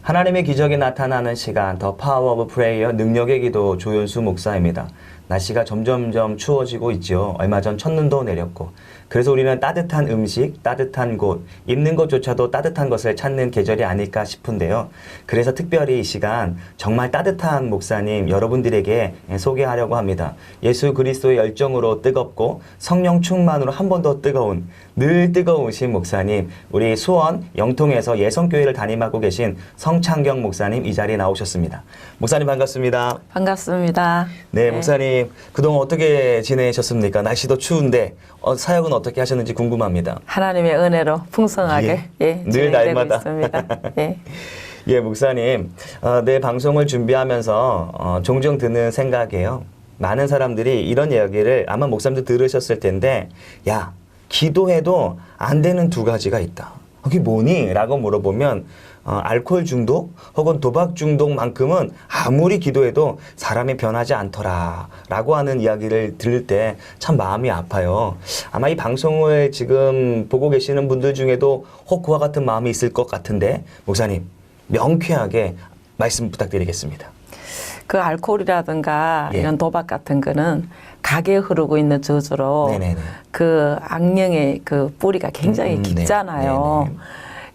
하나님의 기적이 나타나는 시간, 더 파워 오브 프레이어 능력의 기도 조윤수 목사입니다. 날씨가 점점점 추워지고 있죠. 얼마 전 첫눈도 내렸고. 그래서 우리는 따뜻한 음식, 따뜻한 곳, 입는 것조차도 따뜻한 것을 찾는 계절이 아닐까 싶은데요. 그래서 특별히 이 시간 정말 따뜻한 목사님 여러분들에게 소개하려고 합니다. 예수 그리스도의 열정으로 뜨겁고 성령 충만으로 한 번 더 뜨거운, 늘 뜨거우신 목사님, 우리 수원 영통에서 예성교회를 담임하고 계신 성창경 목사님 이 자리에 나오셨습니다. 목사님 반갑습니다. 반갑습니다. 네, 목사님 그동안 어떻게 지내셨습니까? 날씨도 추운데 사역은 어떻게 하셨는지 궁금합니다. 하나님의 은혜로 풍성하게 늘 날마다 있습니다. 예. 예, 목사님, 내 방송을 준비하면서 종종 드는 생각이에요. 많은 사람들이 이런 이야기를 아마 목사님도 들으셨을 텐데, 야, 기도해도 안 되는 두 가지가 있다. 그게 뭐니? 라고 물어보면 알코올 중독 혹은 도박 중독만큼은 아무리 기도해도 사람이 변하지 않더라 라고 하는 이야기를 들을 때 참 마음이 아파요. 아마 이 방송을 지금 보고 계시는 분들 중에도 혹 그와 같은 마음이 있을 것 같은데 목사님 명쾌하게 말씀 부탁드리겠습니다. 그 알코올이라든가 예. 이런 도박 같은 거는 가게에 흐르고 있는 저주로 네네네. 그 악령의 그 뿌리가 굉장히 깊잖아요. 네네.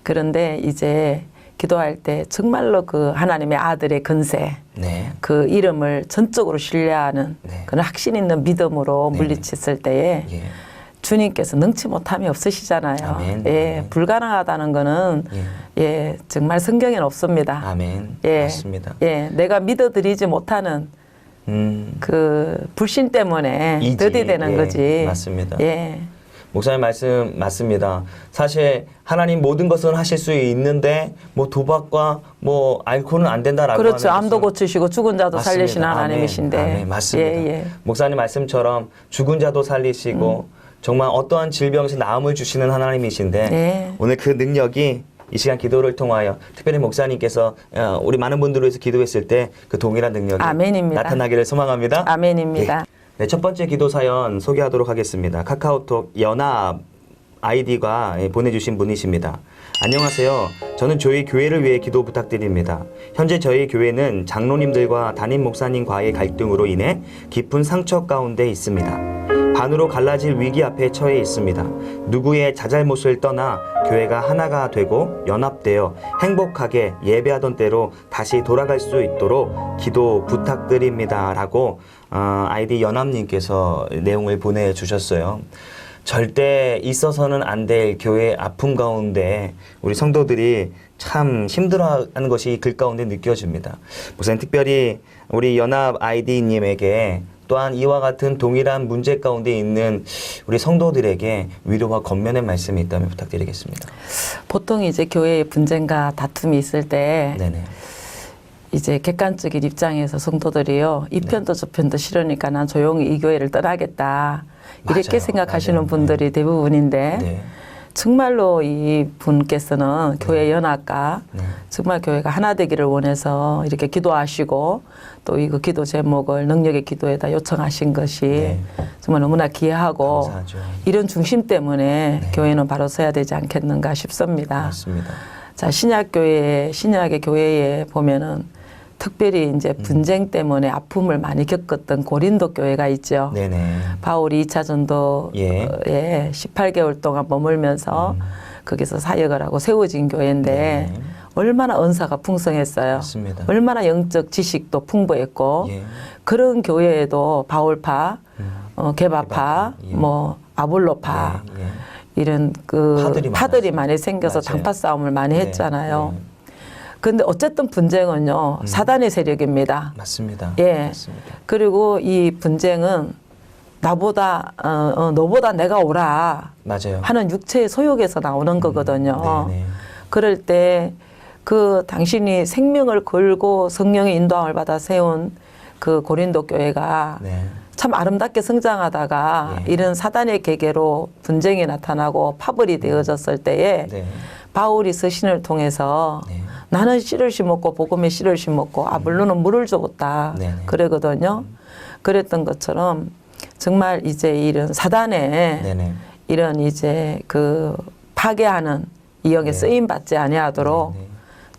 그런데 이제 기도할 때 정말로 그 하나님의 아들의 근세, 네. 그 이름을 전적으로 신뢰하는 네. 그런 확신 있는 믿음으로 네네. 물리쳤을 때에 예. 주님께서 능치 못함이 없으시잖아요. 아멘. 예, 아멘. 불가능하다는 거는 예, 정말 성경에는 없습니다. 아멘. 예, 맞습니다. 예, 내가 믿어드리지 못하는 그 불신 때문에 이지. 더디되는 예, 거지. 맞습니다. 예, 목사님 말씀 맞습니다. 사실 하나님 모든 것은 하실 수 있는데 뭐 도박과 뭐 알코올은 안 된다라고 그렇죠. 하는 암도 것은 고치시고 죽은 자도 맞습니다. 살리시는 아멘. 하나님이신데. 아멘. 맞습니다. 예, 예. 목사님 말씀처럼 죽은 자도 살리시고 정말 어떠한 질병에서 나음을 주시는 하나님이신데 예. 오늘 그 능력이 이 시간 기도를 통하여 특별히 목사님께서 우리 많은 분들을 위해서 기도했을 때 그 동일한 능력이 아멘입니다. 나타나기를 소망합니다. 아멘입니다. 네, 첫 번째 기도 사연 소개하도록 하겠습니다. 카카오톡 연합 아이디가 보내주신 분이십니다. 안녕하세요. 저는 저희 교회를 위해 기도 부탁드립니다. 현재 저희 교회는 장로님들과 담임 목사님과의 갈등으로 인해 깊은 상처 가운데 있습니다. 반으로 갈라질 위기 앞에 처해 있습니다. 누구의 자잘못을 떠나 교회가 하나가 되고 연합되어 행복하게 예배하던 때로 다시 돌아갈 수 있도록 기도 부탁드립니다. 라고 아이디 연합님께서 내용을 보내주셨어요. 절대 있어서는 안 될 교회의 아픔 가운데 우리 성도들이 참 힘들어하는 것이 글 가운데 느껴집니다. 우선 특별히 우리 연합 아이디님에게 또한 이와 같은 동일한 문제 가운데 있는 우리 성도들에게 위로와 권면의 말씀이 있다면 부탁드리겠습니다. 보통 이제 교회에 분쟁과 다툼이 있을 때 네네. 이제 객관적인 입장에서 성도들이요, 이 편도 저 편도 싫으니까 난 조용히 이 교회를 떠나겠다 이렇게 맞아요. 생각하시는 맞아요. 분들이 대부분인데 네. 정말로 이 분께서는 교회 연합과 네. 정말 교회가 하나 되기를 원해서 이렇게 기도하시고 또 이거 기도 제목을 능력의 기도에다 요청하신 것이 네. 정말 너무나 귀하고 감사하죠. 이런 중심 때문에 네. 교회는 바로 서야 되지 않겠는가 싶습니다. 맞습니다. 자, 신약의 교회에 보면은 특별히 이제 분쟁 때문에 아픔을 많이 겪었던 고린도 교회가 있죠. 네네. 바울이 2차 전도에 18개월 동안 머물면서 거기서 사역을 하고 세워진 교회인데 네. 얼마나 은사가 풍성했어요. 맞습니다. 얼마나 영적 지식도 풍부했고 예. 그런 교회에도 바울파, 게바파, 예. 뭐 아볼로파 예. 예. 이런 그 파들이 파들이 많았어요. 많이 생겨서 맞아요. 당파 싸움을 많이 네. 했잖아요. 네. 근데 어쨌든 분쟁은요, 사단의 세력입니다. 맞습니다. 예. 맞습니다. 그리고 이 분쟁은 너보다 내가 오라 맞아요. 하는 육체의 소욕에서 나오는 거거든요. 네네. 그럴 때 그 당신이 생명을 걸고 성령의 인도함을 받아 세운 그 고린도 교회가 네. 참 아름답게 성장하다가 예. 이런 사단의 계계로 분쟁이 나타나고 파벌이 되어졌을 때에 네. 바울이 서신을 통해서 네. 나는 씨를 심었고 복음에 씨를 심었고 아볼로는 물을 줬다 네네. 그러거든요. 그랬던 것처럼 정말 이제 이런 사단의 네네. 이런 이제 그 파괴하는 이 영에 네. 쓰임 받지 아니하도록 네네.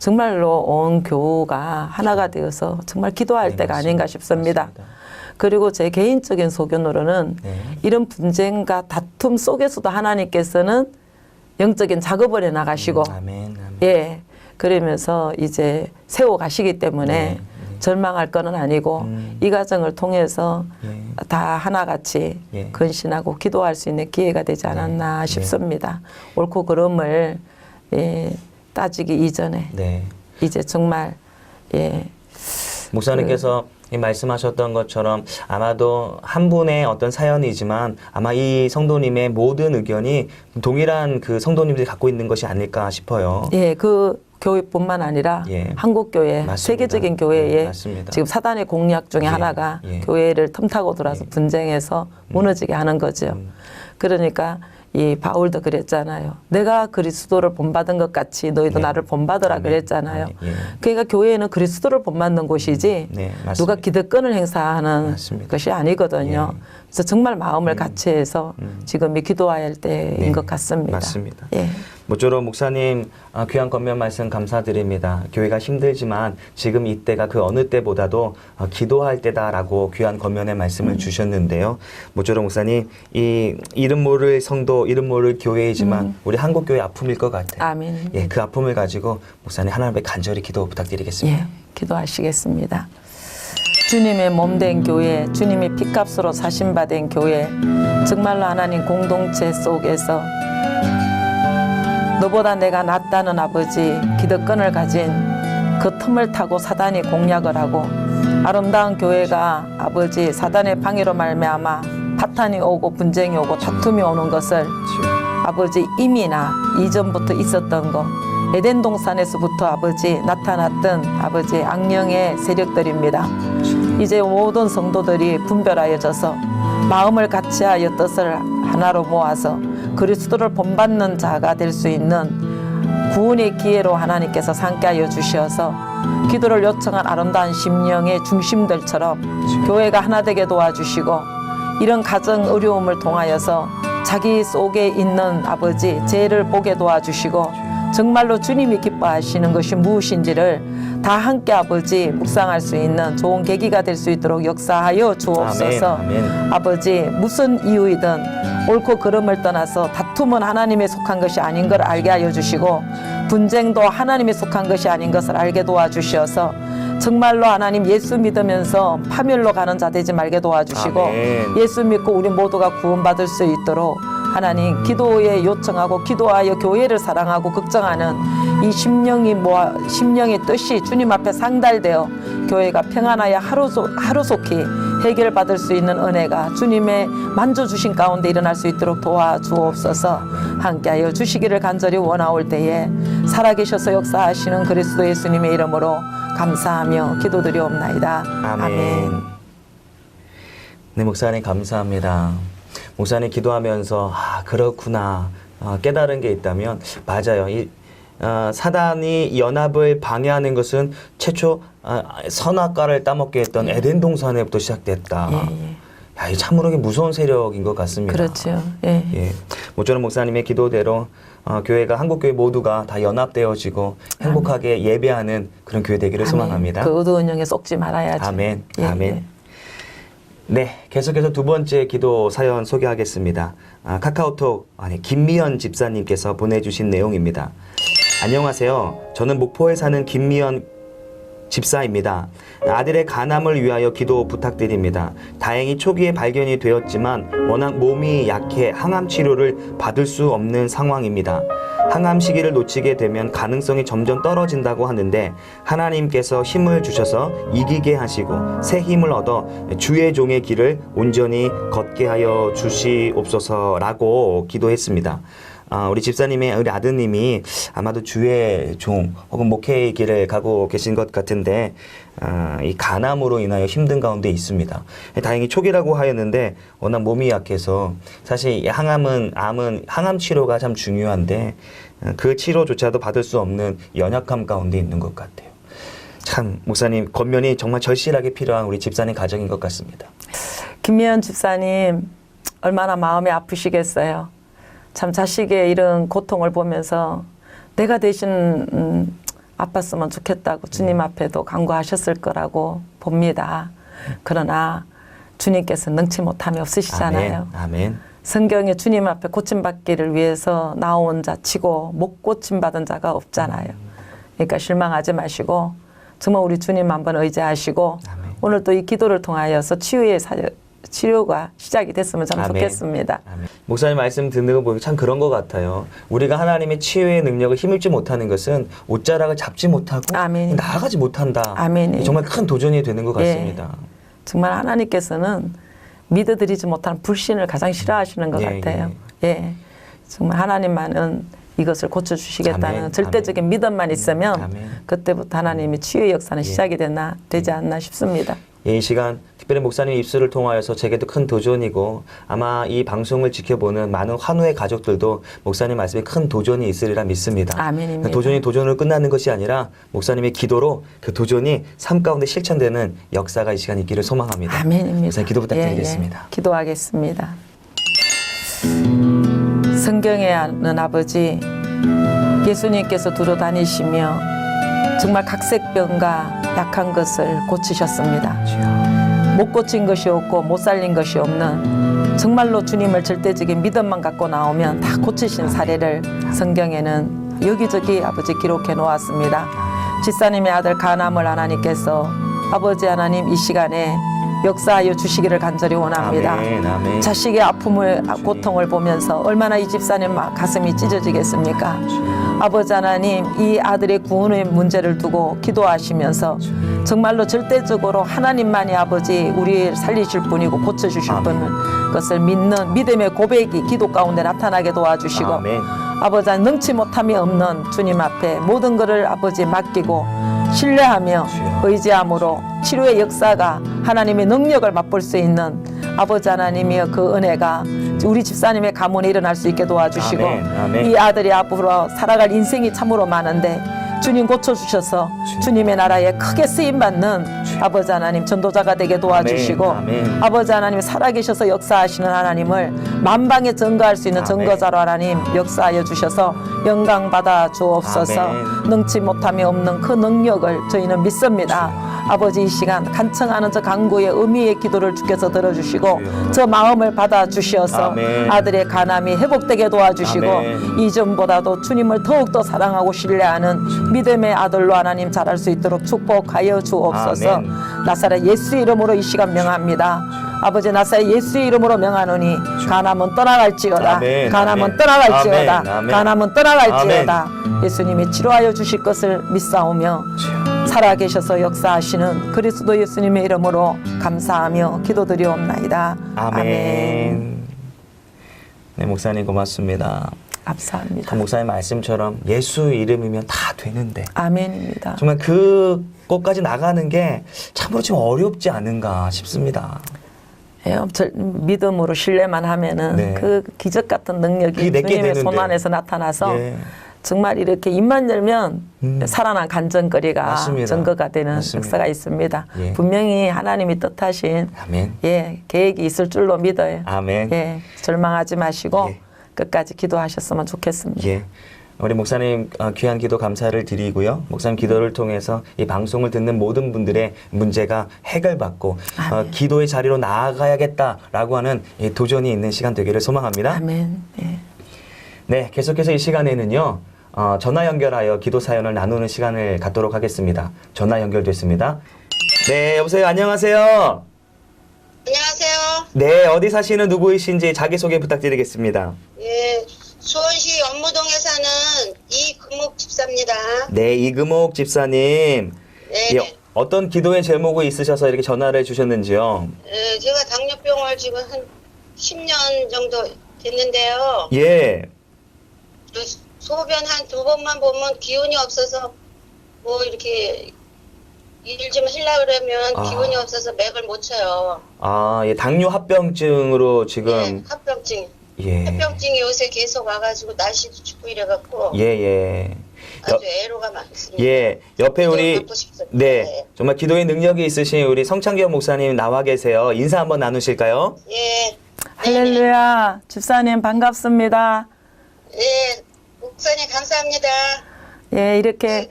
정말로 온 교우가 하나가 되어서 정말 기도할 네, 때가 맞습니다. 아닌가 싶습니다. 맞습니다. 그리고 제 개인적인 소견으로는 네. 이런 분쟁과 다툼 속에서도 하나님께서는 영적인 작업을 해 나가시고 아멘. 아멘. 예, 그러면서 이제 세워 가시기 때문에 네, 네. 절망할 거는 아니고 이 과정을 통해서 예. 다 하나같이 예. 근신하고 기도할 수 있는 기회가 되지 않았나 네. 싶습니다. 옳고 그름을 예, 따지기 이전에 네. 이제 정말 예, 목사님께서 이 말씀하셨던 것처럼 아마도 한 분의 어떤 사연이지만 아마 이 성도님의 모든 의견이 동일한 그 성도님들이 갖고 있는 것이 아닐까 싶어요. 예, 그 교회뿐만 아니라 예. 한국 교회, 맞습니다. 세계적인 교회에 예, 맞습니다. 지금 사단의 공략 중에 예, 하나가 예. 교회를 틈타고 들어와서 예. 분쟁해서 무너지게 하는 거죠. 그러니까 이 바울도 그랬잖아요. 내가 그리스도를 본받은 것 같이 너희도 네. 나를 본받으라 아멘. 그랬잖아요. 아멘. 예. 그러니까 교회는 그리스도를 본받는 곳이지 네, 맞습니다. 누가 기득권을 행사하는 맞습니다. 것이 아니거든요. 예. 그래서 정말 마음을 같이 해서 지금이 기도해야 할 때인 네, 것 같습니다. 맞습니다. 예. 모쪼록 목사님 귀한 권면 말씀 감사드립니다. 교회가 힘들지만 지금 이때가 그 어느 때보다도 기도할 때다라고 귀한 권면의 말씀을 주셨는데요. 모쪼록 목사님 이 이름 모를 성도, 이름 모를 교회이지만 우리 한국 교회 아픔일 것 같아요. 아멘. 예, 그 아픔을 가지고 목사님 하나님 앞에 간절히 기도 부탁드리겠습니다. 예, 기도하시겠습니다. 주님의 몸된 교회, 주님의 피값으로 사신받은 교회, 정말로 하나님 공동체 속에서 너보다 내가 낫다는 아버지 기득권을 가진 그 틈을 타고 사단이 공략을 하고 아름다운 교회가 아버지 사단의 방해로 말미암아 파탄이 오고 분쟁이 오고 다툼이 오는 것을 아버지 이미나 이전부터 있었던 거 에덴 동산에서부터 아버지 나타났던 아버지 악령의 세력들입니다. 이제 모든 성도들이 분별하여져서 마음을 같이하여 뜻을 하나로 모아서 그리스도를 본받는 자가 될 수 있는 구원의 기회로 하나님께서 삼게 하여 주셔서 기도를 요청한 아름다운 심령의 중심들처럼 교회가 하나 되게 도와주시고 이런 가정 어려움을 통하여서 자기 속에 있는 아버지 죄를 보게 도와주시고 정말로 주님이 기뻐하시는 것이 무엇인지를 다 함께 아버지 묵상할 수 있는 좋은 계기가 될 수 있도록 역사하여 주옵소서. 아멘, 아멘. 아버지 무슨 이유이든 옳고 그름을 떠나서 다툼은 하나님에 속한 것이 아닌 걸 알게 하여 주시고 분쟁도 하나님에 속한 것이 아닌 것을 알게 도와주셔서 정말로 하나님 예수 믿으면서 파멸로 가는 자 되지 말게 도와주시고 아멘. 예수 믿고 우리 모두가 구원받을 수 있도록 하나님 기도에 요청하고 기도하여 교회를 사랑하고 걱정하는 이 심령의 뜻이 주님 앞에 상달되어 교회가 평안하여 하루속히 해결받을 수 있는 은혜가 주님의 만져주신 가운데 일어날 수 있도록 도와주옵소서. 함께하여 주시기를 간절히 원하올 때에 살아계셔서 역사하시는 그리스도 예수님의 이름으로 감사하며 기도드리옵나이다. 아멘. 네, 목사님 감사합니다. 목사님 기도하면서 그렇구나 깨달은 게 있다면 맞아요. 사단이 연합을 방해하는 것은 최초 선악과를 따먹게 했던 에덴 동산에부터 시작됐다. 야, 이 참으로 무서운 세력인 것 같습니다. 그렇죠. 예. 예. 모쪼록 목사님의 기도대로 교회가 한국교회 모두가 다 연합되어지고 행복하게 예배하는 그런 교회 되기를 소망합니다. 그 어두운 영에 쏙지 말아야죠. 아멘. 예, 아멘. 예. 네, 계속해서 두 번째 기도 사연 소개하겠습니다. 카카오톡 김미연 집사님께서 보내주신 내용입니다. 안녕하세요. 저는 목포에 사는 김미연 집사입니다. 아들의 간암을 위하여 기도 부탁드립니다. 다행히 초기에 발견이 되었지만 워낙 몸이 약해 항암 치료를 받을 수 없는 상황입니다. 항암 시기를 놓치게 되면 가능성이 점점 떨어진다고 하는데 하나님께서 힘을 주셔서 이기게 하시고 새 힘을 얻어 주의 종의 길을 온전히 걷게 하여 주시옵소서라고 기도했습니다. 우리 집사님의 우리 아드님이 아마도 주의 종 혹은 목회의 길을 가고 계신 것 같은데 이 간암으로 인하여 힘든 가운데 있습니다. 다행히 초기라고 하였는데 워낙 몸이 약해서 사실 암은 항암 치료가 참 중요한데 그 치료조차도 받을 수 없는 연약함 가운데 있는 것 같아요. 참 목사님 권면이 정말 절실하게 필요한 우리 집사님 가정인 것 같습니다. 김미연 집사님 얼마나 마음이 아프시겠어요. 참 자식의 이런 고통을 보면서 내가 대신 아팠으면 좋겠다고 주님 앞에도 간구하셨을 거라고 봅니다. 그러나 주님께서 능치 못함이 없으시잖아요. 아멘. 성경에 주님 앞에 고침받기를 위해서 나온 자 치고 못 고침받은 자가 없잖아요. 그러니까 실망하지 마시고 정말 우리 주님 한번 의지하시고 아멘. 오늘 또 이 기도를 통하여서 치료가 시작이 됐으면 참 아멘. 좋겠습니다. 아멘. 목사님 말씀 듣는 거 보면 참 그런 것 같아요. 우리가 하나님의 치유의 능력을 힘입지 못하는 것은 옷자락을 잡지 못하고 아멘. 나아가지 못한다. 아멘. 정말 큰 도전이 되는 것 같습니다. 정말 하나님께서는 믿어드리지 못하는 불신을 가장 싫어하시는 것 예, 같아요. 예. 정말 하나님만은 이것을 고쳐주시겠다는 아멘, 절대적인 믿음만 있으면 아멘. 그때부터 하나님의 치유의 역사는 시작이 되지 않나 싶습니다. 이 시간 특별히 목사님 입술을 통하여서 제게도 큰 도전이고 아마 이 방송을 지켜보는 많은 환우의 가족들도 목사님 말씀에 큰 도전이 있으리라 믿습니다. 아멘입니다. 도전이 도전으로 끝나는 것이 아니라 목사님의 기도로 그 도전이 삶 가운데 실천되는 역사가 이 시간 있기를 소망합니다. 아멘입니다. 목사님 기도 부탁드리겠습니다. 예, 예. 기도하겠습니다. 성경에 있는 아버지, 예수님께서 두루 다니시며 정말 각색병과 약한 것을 고치셨습니다. 못 고친 것이 없고 못 살린 것이 없는 정말로 주님을 절대적인 믿음만 갖고 나오면 다 고치신 사례를 성경에는 여기저기 아버지 기록해 놓았습니다. 집사님의 아들 가나물 하나님께서 아버지 하나님 이 시간에 역사하여 주시기를 간절히 원합니다. 아멘, 아멘. 자식의 아픔을 고통을 보면서 얼마나 이 집사님 가슴이 찢어지겠습니까? 아버지 하나님 이 아들의 구원의 문제를 두고 기도하시면서 정말로 절대적으로 하나님만이 아버지 우리를 살리실 분이고 고쳐주실 분을 것을 믿는 믿음의 고백이 기도 가운데 나타나게 도와주시고 아멘. 아버지 하나님 능치 못함이 없는 주님 앞에 모든 것을 아버지 맡기고 신뢰하며 의지함으로 치료의 역사가 하나님의 능력을 맛볼 수 있는 아버지 하나님의 그 은혜가 우리 집사님의 가문에 일어날 수 있게 도와주시고 아멘, 아멘. 이 아들이 앞으로 살아갈 인생이 참으로 많은데 주님 고쳐주셔서 주님의 나라에 크게 쓰임받는 아버지 하나님 전도자가 되게 도와주시고 아멘. 아버지 하나님 살아계셔서 역사하시는 하나님을 만방에 증거할 수 있는 아멘. 증거자로 하나님 역사하여 주셔서 영광 받아 주옵소서. 아멘. 능치 못함이 없는 그 능력을 저희는 믿습니다. 아버지 이 시간 간청하는 저 간구의 의미의 기도를 주께서 들어주시고 저 마음을 받아 주시어서 아멘. 아들의 간암이 회복되게 도와주시고 아멘. 이전보다도 주님을 더욱더 사랑하고 신뢰하는 믿음의 아들로 하나님 자랄 수 있도록 축복하여 주옵소서. 아멘. 나사렛 예수 이름으로 이 시간 명합니다. 아버지 나사렛 예수 이름으로 명하노니 간암은 떠나갈지어다. 아멘. 간암은 아멘. 떠나갈지어다. 아멘. 아멘. 간암은 떠나갈지어다. 예수님이 치료하여 주실 것을 믿사오며 살아계셔서 역사하시는 그리스도 예수님의 이름으로 감사하며 기도드리옵나이다. 아멘. 네, 목사님 고맙습니다. 감사합니다. 참 목사님 말씀처럼 예수 이름이면 다 되는데 아멘입니다. 정말 그것까지 나가는 게 참으로 좀 어렵지 않은가 싶습니다. 예, 믿음으로 신뢰만 하면은 네. 그 기적 같은 능력이 그게 내게 주님의 되는데. 손 안에서 나타나서 예. 정말 이렇게 입만 열면 살아난 간증거리가 맞습니다. 증거가 되는 맞습니다. 역사가 있습니다. 예. 분명히 하나님이 뜻하신 아멘. 계획이 있을 줄로 믿어요. 아멘. 절망하지 마시고 예. 끝까지 기도하셨으면 좋겠습니다. 예. 우리 목사님 귀한 기도 감사를 드리고요. 목사님 기도를 통해서 이 방송을 듣는 모든 분들의 문제가 해결받고 아멘. 기도의 자리로 나아가야겠다라고 하는 이 도전이 있는 시간 되기를 소망합니다. 아멘. 예. 네, 계속해서 이 시간에는요. 전화 연결하여 기도 사연을 나누는 시간을 갖도록 하겠습니다. 전화 연결됐습니다. 네, 여보세요. 안녕하세요. 안녕하세요. 네, 어디 사시는 누구이신지 자기소개 부탁드리겠습니다. 예, 수원시 연무동에 사는 이금옥 집사입니다. 네, 이금옥 집사님. 네, 예, 어떤 기도의 제목이 있으셔서 이렇게 전화를 주셨는지요? 예, 제가 당뇨병을 지금 한 10년 정도 됐는데요. 예. 그 소변 한 2번만 보면 기운이 없어서 뭐 이렇게 일 좀 하려고 그러면 기운이 없어서 맥을 못 쳐요. 아, 예, 당뇨 합병증으로 예, 지금. 합병증. 예. 합병증이 요새 계속 와가지고 날씨도 춥고 이래갖고 예, 예. 아주 애로가 많습니다. 예, 옆에 우리, 받고 싶습니다. 네, 정말 기도의 능력이 있으신 우리 성창경 목사님 나와 계세요. 인사 한번 나누실까요? 예. 할렐루야. 집사님 반갑습니다. 예, 목사님 감사합니다. 예, 이렇게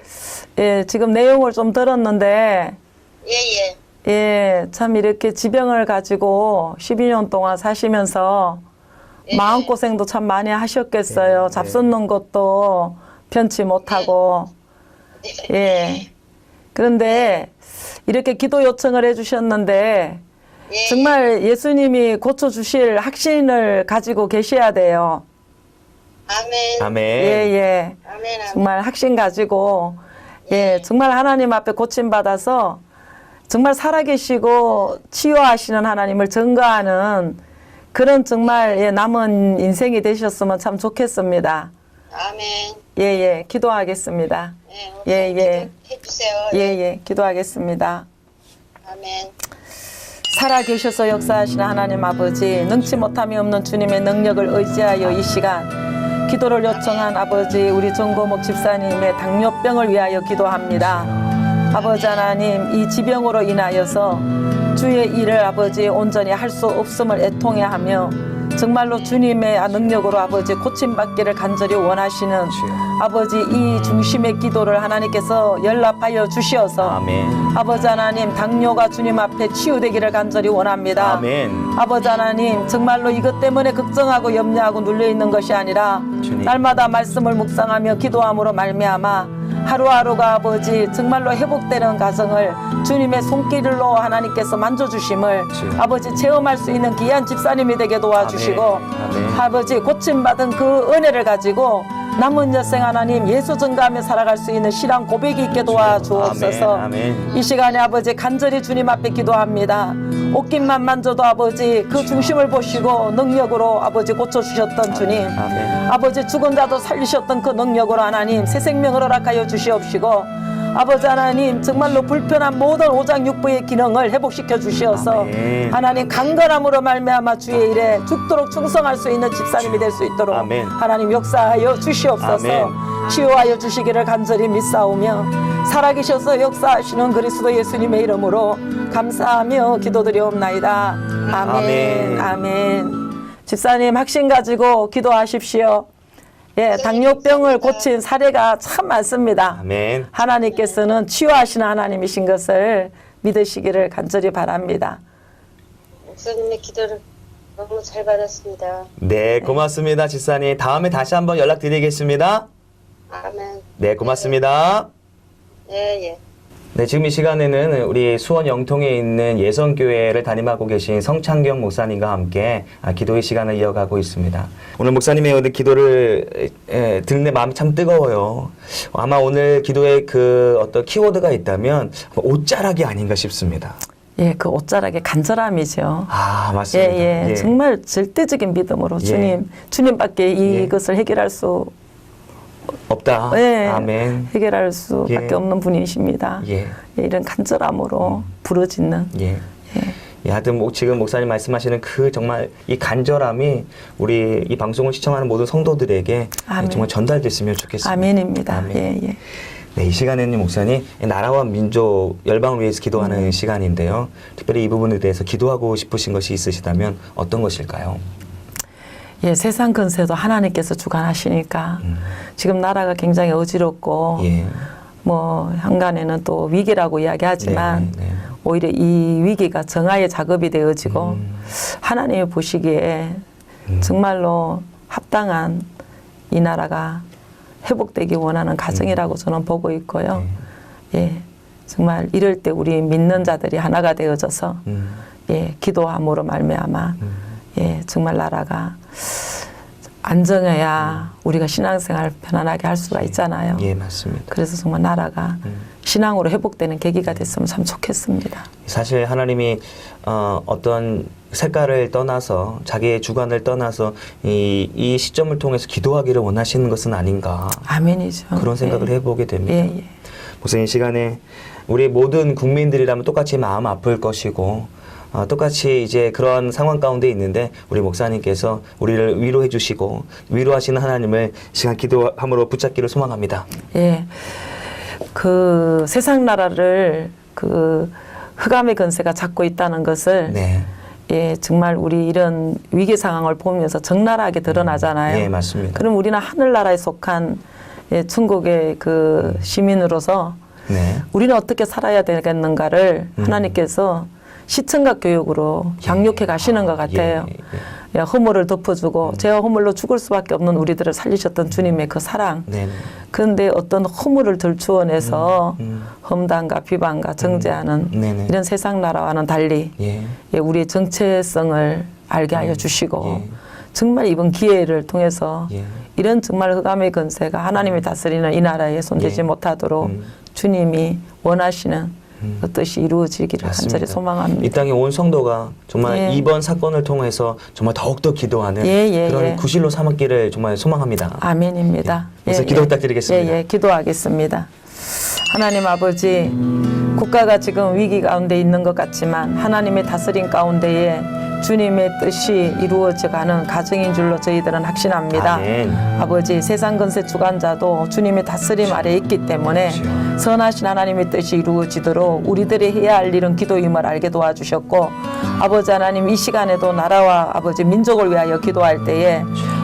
예, 지금 내용을 좀 들었는데 예. 예, 참 이렇게 지병을 가지고 12년 동안 사시면서 예. 마음고생도 참 많이 하셨겠어요. 네. 잡숫는 것도 편치 못하고. 예. 그런데 이렇게 기도 요청을 해주셨는데 예. 정말 예수님이 고쳐주실 확신을 가지고 계셔야 돼요. 아멘. 아멘. 예. 아멘. 정말 확신 가지고 예, 정말 하나님 앞에 고침받아서 정말 살아계시고 치유하시는 하나님을 증거하는 그런 정말 예, 남은 인생이 되셨으면 참 좋겠습니다. 아멘. 예, 기도하겠습니다. 예. 해주세요. 예, 기도하겠습니다. 아멘. 살아계셔서 역사하시는 하나님 아버지, 능치 못함이 없는 주님의 능력을 의지하여 이 시간 기도를 요청한 아버지 우리 정고목 집사님의 당뇨병을 위하여 기도합니다. 아버지 하나님, 이 지병으로 인하여서 주의 일을 아버지 온전히 할 수 없음을 애통해 하며 정말로 주님의 능력으로 아버지 고침받기를 간절히 원하시는 아버지 이 중심의 기도를 하나님께서 연락하여 주시어서 아멘. 아버지 하나님 당뇨가 주님 앞에 치유되기를 간절히 원합니다. 아멘. 아버지 하나님 정말로 이것 때문에 걱정하고 염려하고 눌려있는 것이 아니라 주님. 날마다 말씀을 묵상하며 기도함으로 말미암아 하루하루가 아버지 정말로 회복되는 가정을 주님의 손길로 하나님께서 만져주심을 주여. 아버지 체험할 수 있는 귀한 집사님이 되게 도와주시고 아멘. 아버지 고침받은 그 은혜를 가지고 남은 여생 하나님 예수 증가하며 살아갈 수 있는 신앙 고백이 있게 도와주옵소서. 아멘. 이 시간에 아버지 간절히 주님 앞에 기도합니다. 옷깃만 만져도 아버지 그 중심을 보시고 능력으로 아버지 고쳐주셨던 주님, 아멘. 아버지 죽은 자도 살리셨던 그 능력으로 하나님 새 생명을 허락하여 주시옵시고 아버지 하나님 정말로 불편한 모든 오장육부의 기능을 회복시켜 주시어서 아멘. 하나님 강건함으로 말미암아 주의 일에 죽도록 충성할 수 있는 집사님이 될 수 있도록 아멘. 하나님 역사하여 주시옵소서. 아멘. 치유하여 주시기를 간절히 믿사오며 살아계셔서 역사하시는 그리스도 예수님의 이름으로 감사하며 기도드리옵나이다. 아멘. 아멘. 아멘. 집사님 확신 가지고 기도하십시오. 예, 당뇨병을 고친 사례가 참 많습니다. 아멘. 하나님께서는 치유하시는 하나님이신 것을 믿으시기를 간절히 바랍니다. 목사님의 기도를 너무 잘 받았습니다. 네, 고맙습니다, 집사님. 다음에 다시 한번 연락드리겠습니다. 아멘. 네, 고맙습니다. 예. 네, 지금 이 시간에는 우리 수원 영통에 있는 예성교회를 담임하고 계신 성창경 목사님과 함께 기도의 시간을 이어가고 있습니다. 오늘 목사님의 오늘 기도를 듣는 마음이 참 뜨거워요. 아마 오늘 기도에 그 어떤 키워드가 있다면 옷자락이 아닌가 싶습니다. 예, 그 옷자락의 간절함이죠. 아, 맞습니다. 예. 정말 절대적인 믿음으로 예. 주님밖에 이것을 해결할 수 없다. 예, 아멘. 해결할 수밖에 예. 없는 분이십니다. 예. 예, 이런 간절함으로 부르짖는 예. 예, 하여튼 지금 목사님 말씀하시는 그 정말 이 간절함이 우리 이 방송을 시청하는 모든 성도들에게 아멘. 정말 전달됐으면 좋겠습니다. 아멘입니다. 아멘. 예. 네, 이 시간에는 목사님 나라와 민족, 열방을 위해서 기도하는 시간인데요. 특별히 이 부분에 대해서 기도하고 싶으신 것이 있으시다면 어떤 것일까요? 예, 세상 근세도 하나님께서 주관하시니까 지금 나라가 굉장히 어지럽고 예. 뭐 한간에는 또 위기라고 이야기하지만 네. 오히려 이 위기가 정화의 작업이 되어지고 하나님이 보시기에 정말로 합당한 이 나라가 회복되기 원하는 가정이라고 저는 보고 있고요. 예, 정말 이럴 때 우리 믿는 자들이 하나가 되어져서 예, 기도함으로 말미암아 예, 정말 나라가 안정해야 우리가 신앙생활 편안하게 할 수가 있잖아요. 예, 맞습니다. 그래서 정말 나라가 신앙으로 회복되는 계기가 됐으면 참 좋겠습니다. 사실 하나님이 어떤 색깔을 떠나서 자기의 주관을 떠나서 이 시점을 통해서 기도하기를 원하시는 것은 아닌가 아멘이죠. 그런 생각을 예. 해보게 됩니다. 예. 목사님, 이 시간에 우리 모든 국민들이라면 똑같이 마음 아플 것이고 똑같이 이제 그런 상황 가운데 있는데 우리 목사님께서 우리를 위로해 주시고 위로하시는 하나님을 시간 기도함으로 붙잡기를 소망합니다. 예. 그 세상 나라를 그 흑암의 근세가 잡고 있다는 것을 네. 예, 정말 우리 이런 위기 상황을 보면서 적나라하게 드러나잖아요. 예, 맞습니다. 그럼 우리는 하늘나라에 속한 예, 천국의 그 시민으로서 네. 우리는 어떻게 살아야 되겠는가를 하나님께서 시청각 교육으로 양육해 가시는 것 같아요. 예, 허물을 덮어주고 죄와 허물로 죽을 수밖에 없는 우리들을 살리셨던 주님의 그 사랑. 네. 그런데 어떤 허물을 덜추어내서 험담과 비방과 정죄하는 네네. 이런 세상 나라와는 달리 예. 예, 우리의 정체성을 알게 하여 주시고 예. 정말 이번 기회를 통해서 예. 이런 정말 흑암의 건세가 하나님이 다스리는 이 나라에 손대지 예. 못하도록 주님이 원하시는 그 뜻이 이루어지기를 간절히 소망합니다. 이 땅의 온 성도가 정말 예. 이번 사건을 통해서 정말 더욱더 기도하는 그런 예. 구실로 삼았기를 정말 소망합니다. 아멘입니다. 그래서 기도 부탁드리겠습니다. 예, 기도하겠습니다. 하나님 아버지, 국가가 지금 위기 가운데 있는 것 같지만 하나님의 다스림 가운데에 주님의 뜻이 이루어져가는 가정인 줄로 저희들은 확신합니다. 아멘. 아버지, 세상 건세 주관자도 주님의 다스림 아래 있기 때문에 선하신 하나님의 뜻이 이루어지도록 우리들이 해야 할 일은 기도임을 알게 도와주셨고, 아버지 하나님 이 시간에도 나라와 아버지 민족을 위하여 기도할 때에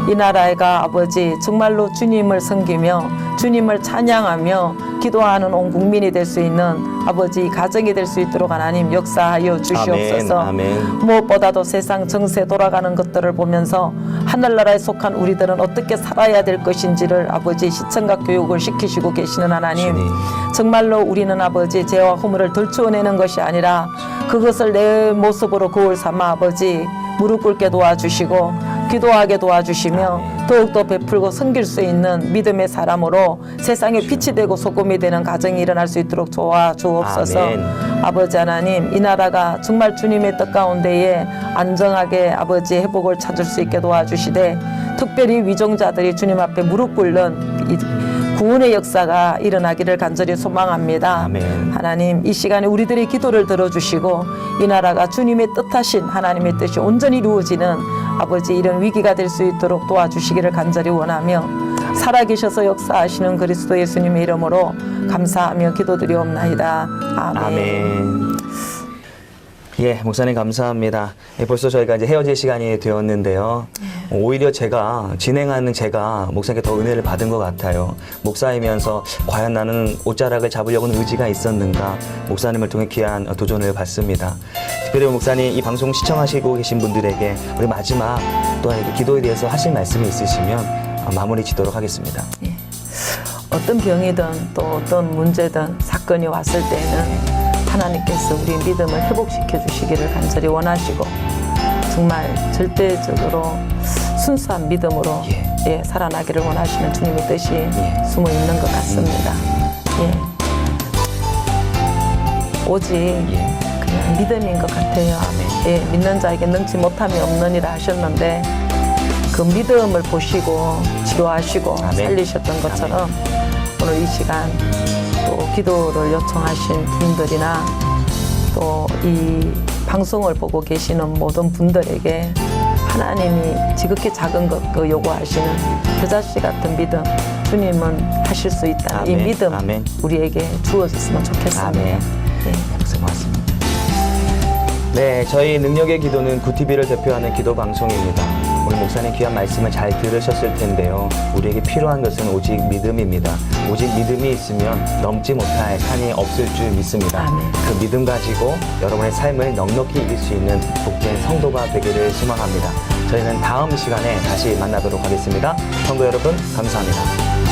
이 나라가 아버지 정말로 주님을 섬기며 주님을 찬양하며 기도하는 온 국민이 될 수 있는 아버지 가정이 될 수 있도록 하나님 역사하여 주시옵소서. 아멘. 무엇보다도 세상 정세 돌아가는 것들을 보면서 하늘나라에 속한 우리들은 어떻게 살아야 될 것인지를 아버지 시청각 교육을 시키시고 계시는 하나님, 주님. 정말로 우리는 아버지 죄와 허물을 덜추어내는 것이 아니라 그것을 내 모습으로 거울 삼아 아버지 무릎 꿇게 도와주시고 기도하게 도와주시며 더욱더 베풀고 섬길 수 있는 믿음의 사람으로 세상에 빛이 되고 소금이 되는 가정이 일어날 수 있도록 도와주옵소서. 아멘. 아버지 하나님, 이 나라가 정말 주님의 뜻 가운데에 안정하게 아버지 회복을 찾을 수 있게 도와주시되, 특별히 위종자들이 주님 앞에 무릎 꿇는 이 구원의 역사가 일어나기를 간절히 소망합니다. 아멘. 하나님, 이 시간에 우리들의 기도를 들어주시고 이 나라가 주님의 뜻하신 하나님의 뜻이 온전히 이루어지는 아버지 이런 위기가 될 수 있도록 도와주시기를 간절히 원하며, 살아계셔서 역사하시는 그리스도 예수님의 이름으로 감사하며 기도드리옵나이다. 아멘. 아멘. 예, 목사님 감사합니다. 예, 벌써 저희가 이제 헤어질 시간이 되었는데요. 오히려 진행하는 제가 목사님께 더 은혜를 받은 것 같아요. 목사이면서 과연 나는 옷자락을 잡으려고는 의지가 있었는가, 목사님을 통해 귀한 도전을 받습니다. 특별히 목사님 이 방송 시청하시고 계신 분들에게 우리 마지막 또 기도에 대해서 하실 말씀이 있으시면 마무리 짓도록 하겠습니다. 예. 어떤 병이든 또 어떤 문제든 사건이 왔을 때는 하나님께서 우리 믿음을 회복시켜 주시기를 간절히 원하시고, 정말 절대적으로 순수한 믿음으로 예, 살아나기를 원하시는 주님의 뜻이 숨어 있는 것 같습니다. 예. 오직 그냥 믿음인 것 같아요. 예, 믿는 자에게 능치 못함이 없느니라 하셨는데 그 믿음을 보시고 치료하시고 살리셨던 것처럼 오늘 이 시간 또 기도를 요청하신 분들이나 또 이 방송을 보고 계시는 모든 분들에게 하나님이 지극히 작은 것 요구하시는 겨자씨 같은 믿음, 주님은 하실 수 있다는 이 믿음 우리에게 주어졌으면 좋겠습니다. 예. 고맙습니다. 네, 저희 능력의 기도는 구티비를 대표하는 기도 방송입니다. 오늘 목사님 귀한 말씀을 잘 들으셨을 텐데요. 우리에게 필요한 것은 오직 믿음입니다. 오직 믿음이 있으면 넘지 못할 산이 없을 줄 믿습니다. 그 믿음 가지고 여러분의 삶을 넉넉히 이길 수 있는 복된 성도가 되기를 소망합니다. 저희는 다음 시간에 다시 만나도록 하겠습니다. 성도 여러분, 감사합니다.